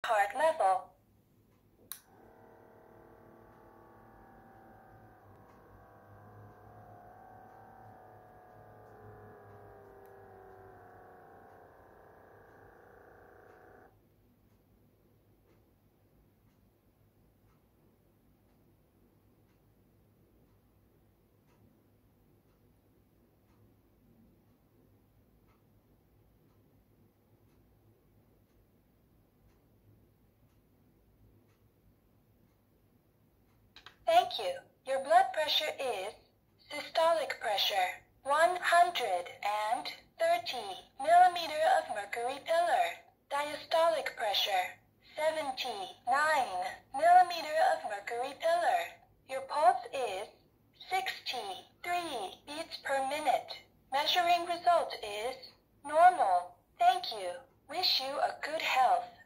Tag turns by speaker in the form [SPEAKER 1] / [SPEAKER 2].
[SPEAKER 1] heart level. Thank you. Your blood pressure is systolic pressure, 130 millimeter of mercury pillar. Diastolic pressure, 79 millimeter of mercury pillar. Your pulse is 63 beats per minute. Measuring result is normal. Thank you. Wish you a good health.